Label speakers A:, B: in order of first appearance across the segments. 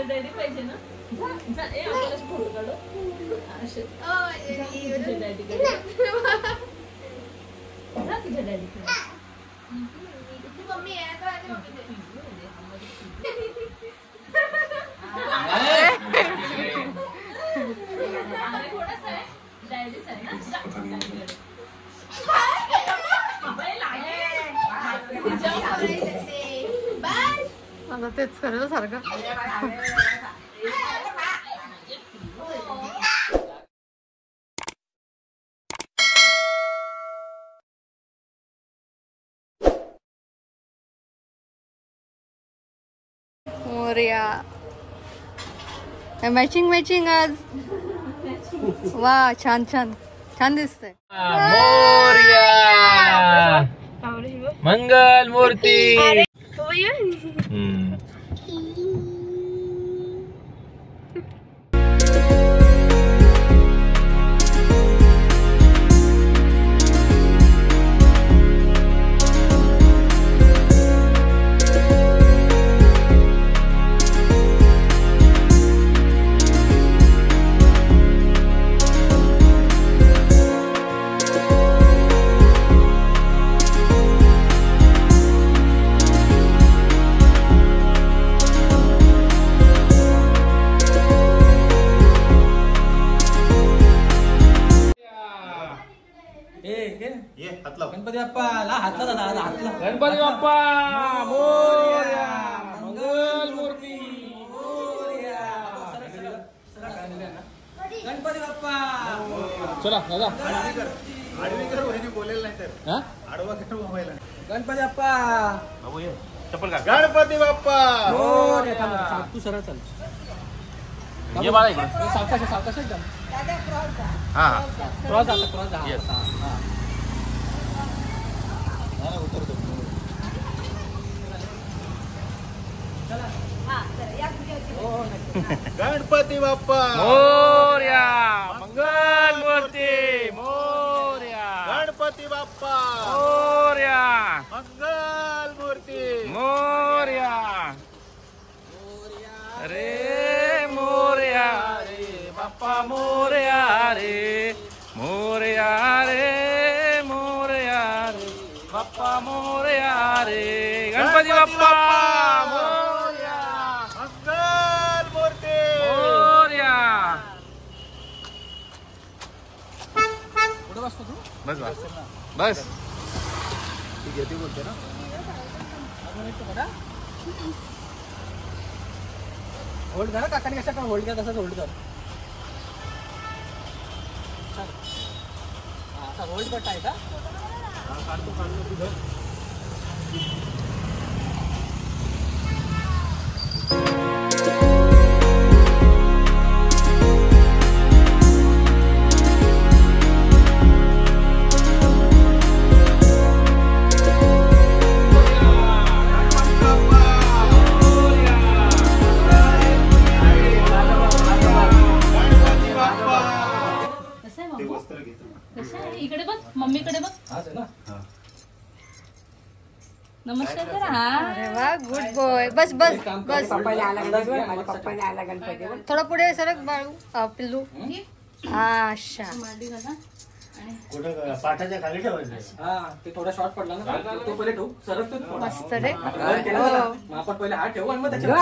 A: Daddy पाहिजे ना ए आपल्याला फोटो काढू असे तुझ्या डॅडीकडे जा तुझ्या डॅडीकडे मम्मी आहे डॅडीच आहे
B: ना तेच करायला सारखं मोरया मॅचिंग मॅचिंग आज वा छान छान छान दिसतंय
C: मोरया मंगल मूर्ती
D: गणपती बाप्पा
C: गणपती बाप्पा मोरया मंगल मूर्ती
D: गणपती बाप्पा
C: चला दादा
D: आडवीकर बोलेल नाही तर आडवा कर मोबाईल गणपती बाप्पा
C: चप्पल का
D: गणपती बाप्पा
C: तू सरळ चाल ये बाळा इकडे सावकाश सावकाश एकदम हा क्रॉस झाला क्रॉस झाला
D: गणपती बाप्पा
C: मोरया मंगल मूर्ती मोरया
D: गणपती बाप्पा
C: मोरया
D: मंगल मूर्ती
C: मोरया रे मोरया रे बाप्पा मोरया रे मोरया रे मोरया रे बाप्पा मोरया रे गणपती बाप्पा मोरया
D: मंगल मूर्ती
C: मोरया
D: पुढे बसतो तू
C: बस बस बस
D: ठीक आहे ती बोलते ना होल्ड करा काकाने कशा होल्ड करा तसंच होल्ड कर असा होल्ड कट आहे का काढतो तुझं
A: इकडे बघ मम्मीकडे बघ नमस्कार करा
B: अरे वा गुड बॉय बस बस बस थोडं पुढे सरक बाळू पिल्लू अच्छा
D: पाठाच्या खाली ठेवायचं ते थोडा शॉर्ट पडला ना तो पहिले ठेवू सरक तो
B: मस्त रे
D: आपण पहिले हात ठेवू आणि मग त्याच्या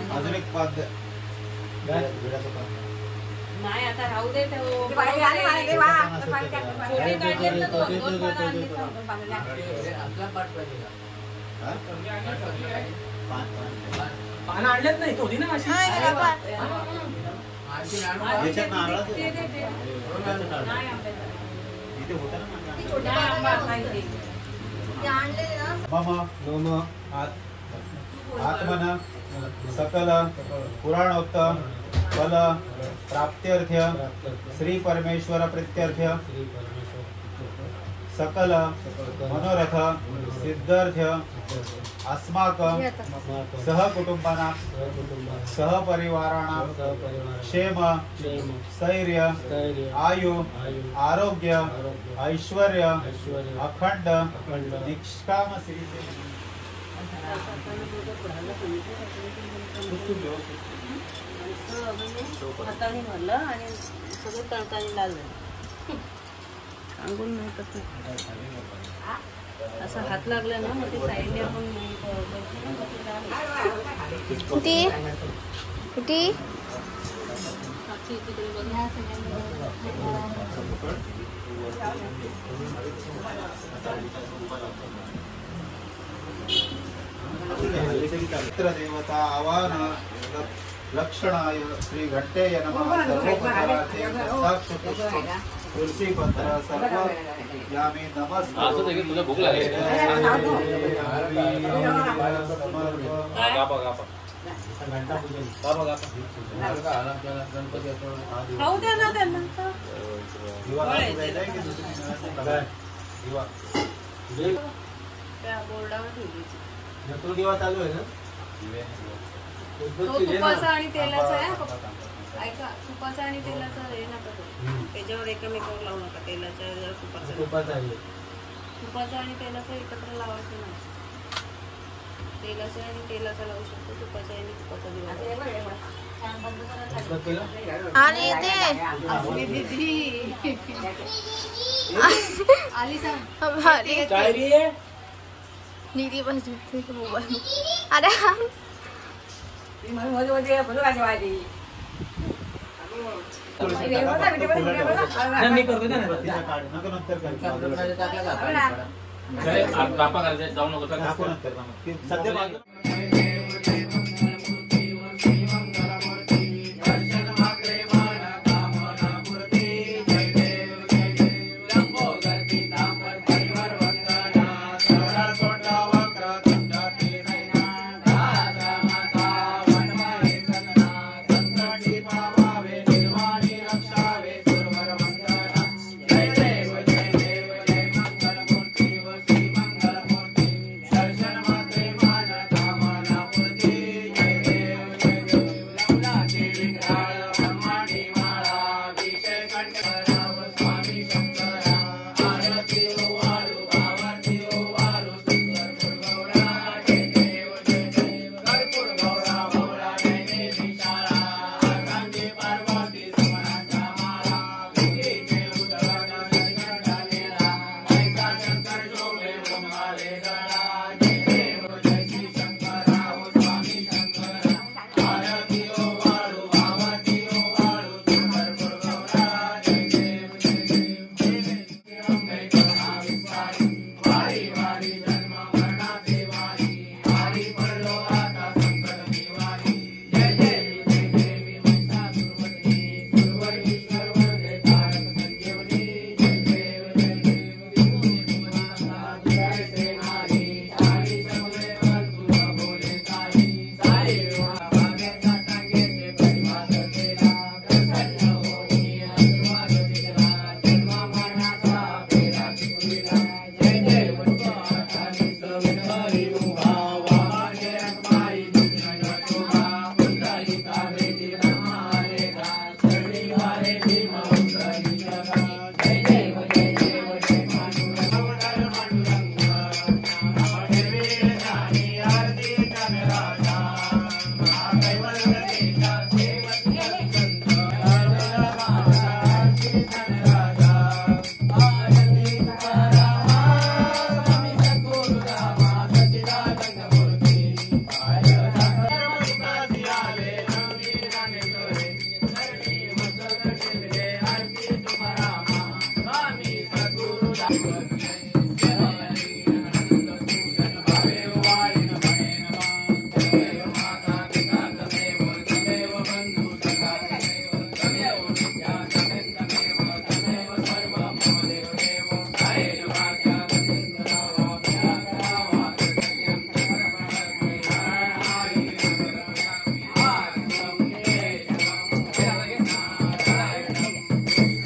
D: अजून एक पाच
A: नाही आता राहू दे तो छोटी काढली तर दोन पानं आणली
C: पानं आणलेच नाही थोडी ना माशी
D: याच्यात नारळाचं
A: ते नाही
D: मम आत्मन सकल पुराणोक्त फल प्राप्त्यर्थ श्री परमेश्वर प्रीत्यर्थ सकल मनोरथ सिद्ध्यर्थ अस्माकं सहकुटुंबानां सहपरिवाराणां क्षेम स्थैर्य आयु आरोग्य ऐश्वर्य अखंड निष्काम सिद्धी
A: हाताने भरलं आणि सगळं तळतानी लागलं सांगून नाही कसं असं हात लागला ना मग ते साईडने आपण
B: कुठे कुठे
A: तिकडे बघ
D: देवता आवाहन लक्षणाय श्री घंटेय नमः सर्वोपचारार्थे तुलसी पत्र सर्व यामी नमस्ते
C: तुझं भूक लागेल
A: खाऊ द्या ना त्यांना त्या बोर्डावर ठेवली
C: दिवा चालू आहे ना
A: तो तुपाचा आणि तेलाचा आहे ऐका तुपाचा आणि तेलाचा हे नका करू. त्याच्यावर एकमेकावर लावू नका तेलाच्या जरा तुपाचा आणि तेलाचा एकत्र लावायचं नाही तेलाचा आणि तेलाचा लावू शकतो तुपाचा आणि तुपाचा दिवा
B: आणि ते
A: आली सांग
B: निधी बसली मोबाईल अरे
C: जाऊ नको
D: सध्या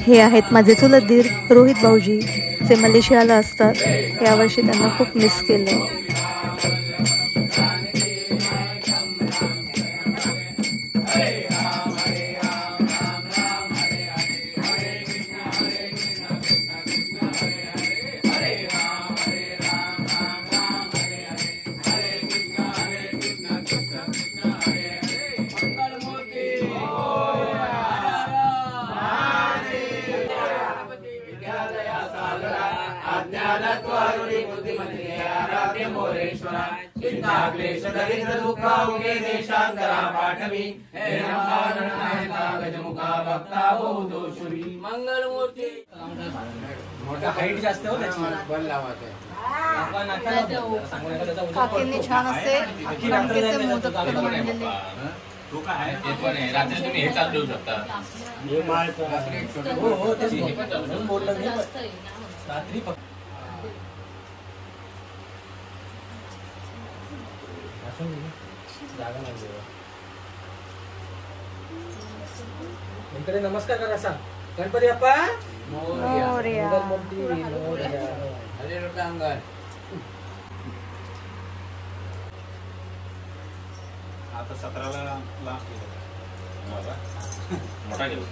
B: हे आहेत माझे चुलत दीर रोहित भाऊजी, जे मलेशियाला असतात. यावर्षी त्यांना खूप मिस केलं.
C: मोठा हाईट जास्त हो त्याची.
B: काकींनी छान असे कणकेचे मोदक बनवलेले.
E: रात्री तुम्ही हे चालू देऊ शकता.
C: हो तेच बोललं मी रात्री फक्त जागा नाही. इकडे नमस्कार करा. सांग गणपती बाप्पा
B: मोरया.
D: आता 17ला लास्ट
E: मोठा घेऊ.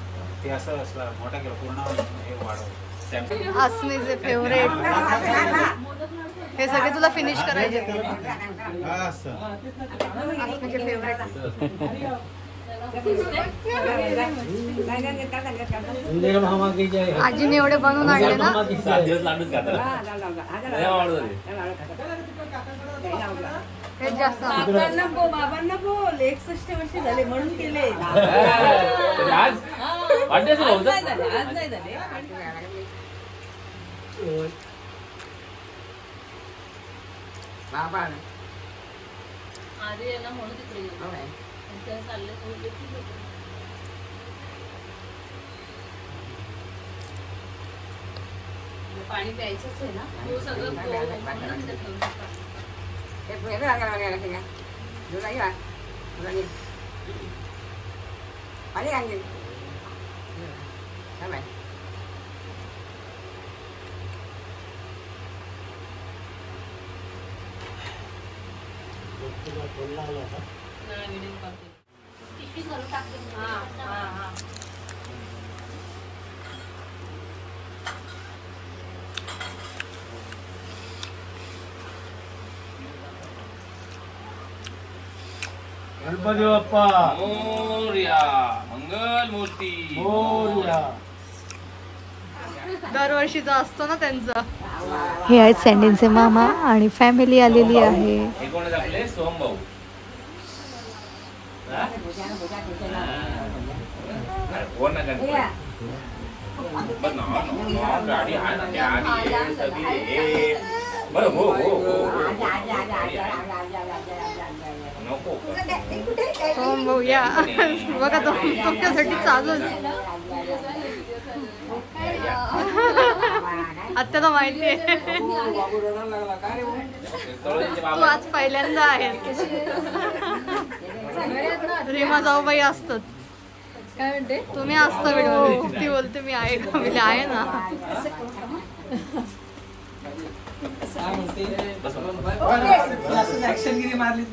D: ते असं असलं मोठा केलं पूर्ण हे वाढव.
B: आसमीचे फेवरेट. हे सगळे तुला फिनिश करायचे. आसमीचे फेवरेट. आजीने एवढे बनवून आणले ना.
E: 7 दिवस लाडूच खातात.
B: हे जास्त
A: बाबांना बोल 61 वर्ष झाले म्हणून केले.
E: आज वाढदिवस होता.
A: आज नाही झाले. आधी याला म्हणून तिकडे चालले पाणी प्यायचंच आहे ना. तो सगळं
C: गणपती बाप्पा
E: मोरया. मंगल मूर्ती
C: मोरया.
B: दरवर्षीचा असतो ना त्यांचा. हे आहेत सँडीचे मामा आणि फॅमिली आलेली आहे.
E: हे कोण आहेत आपले? सोमभाऊ. कोण ना गणपती गाडी आहे ना त्या आधी सगळी. बरं हो हो हो नको
B: हो बघूया. बघा तो तुमच्यासाठी चालूच. आत्याला माहितीये तू आज पहिल्यांदा आहे. रीमा जाऊबाई असतात.
A: काय म्हणते
B: तुम्ही असता व्हिडिओ. ती बोलते मी आहे का. मी आहे ना.
C: ऍक्शनगिरी मारली.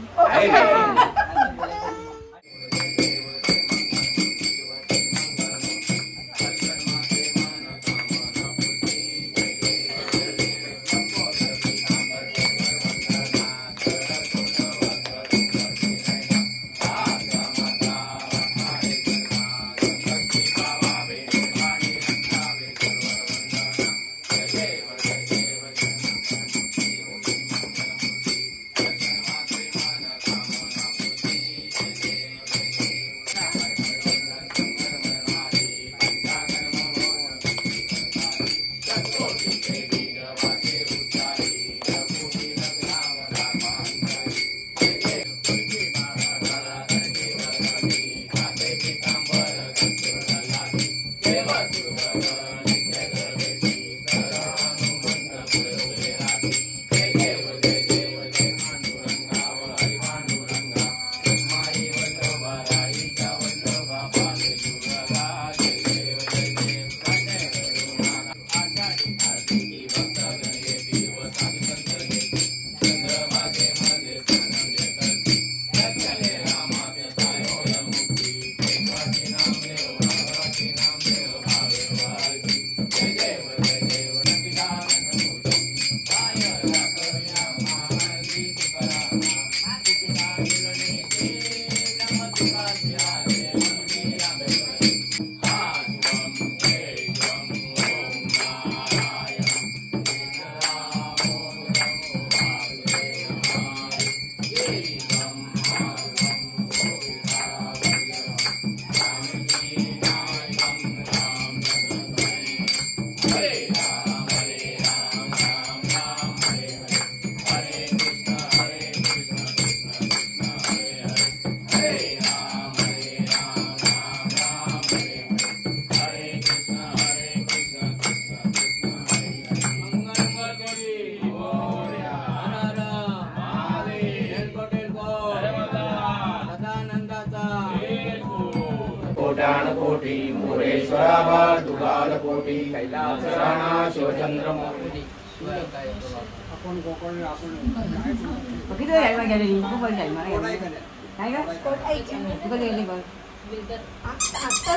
E: कोटी मोरेश्वरावा तुगाल कोटी कैलासराणा शिवचंद्रमौली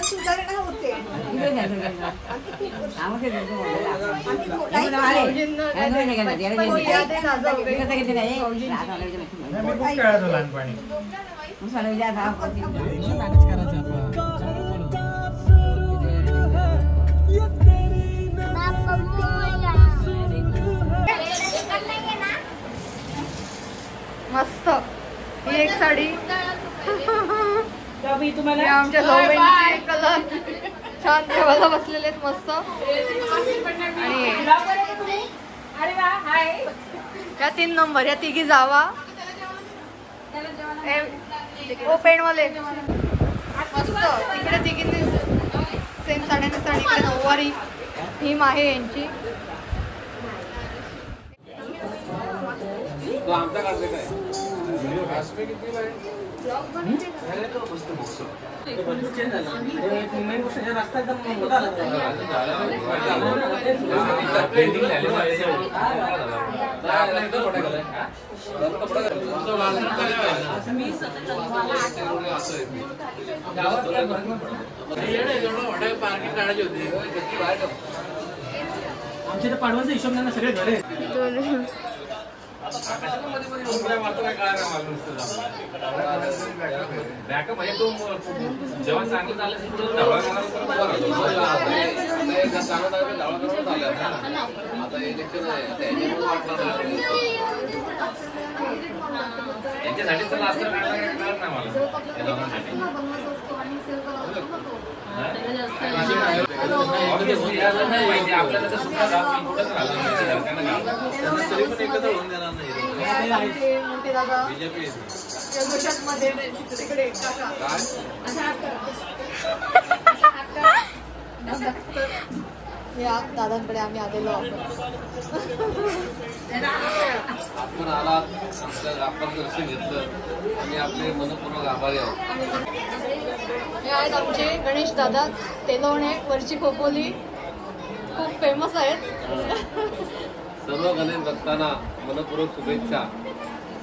F: सुधारणा होते मस्त ही एक साडी आमच्या जाऊबाईंची कलर छान देवाला बसलेले आहेत मस्त आणि या 3 नंबर या तिघी जावा पेन वाले मस्त तिकडे तिघींनी सेम साड्याने साडी इकडे नऊवारी थीम आहे यांची
C: आमच्या पाडवाचा हिशोब नाही सगळे घरे
E: जेव्हा चांगलं झालं त्यांच्यासाठी तर लास्ट काढणार नाही मला आपल्याला तर सुद्धा तरी पण एकत्र होऊन देणार नाही
F: या दादांकडे आम्ही आलेलो आहोत
E: आपण आलात आपण दर्शन घेतलं आणि आपले मनपूर्वक आभारी आहोत
F: हे आहेत आमचे गणेश दादा तेलवणे वरची खोपोली खूप फेमस आहेत
E: सर्व गणेश भक्तांना मनपूर्वक शुभेच्छा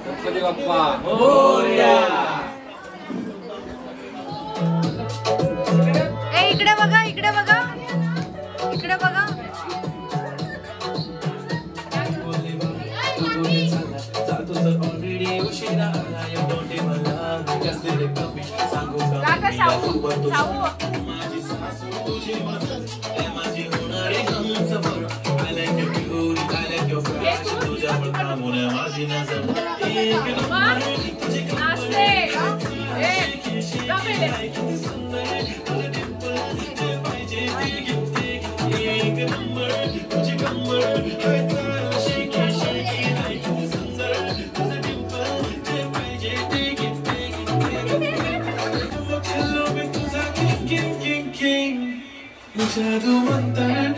E: गणपती बाप्पा
F: इकडे बघा इकडे बघा इकडे बघा
G: जादू मंतर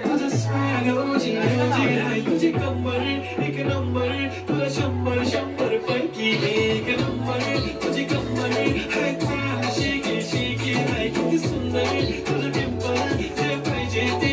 G: तुझं स्वॅग ओजी हाय तुझी कंबर एक नंबर तुला 100 पैकी एक नंबर तुझी कंबर हाय शेकी शेकी हाय किती सुंदर तुझं डिंपल जे पाहिजे ते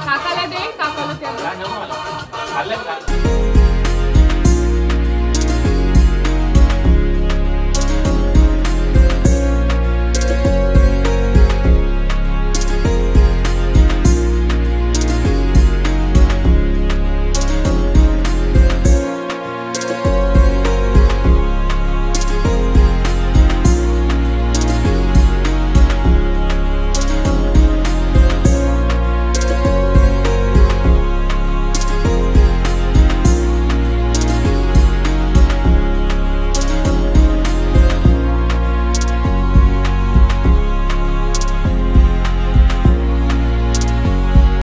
F: काकाला दे, काकाला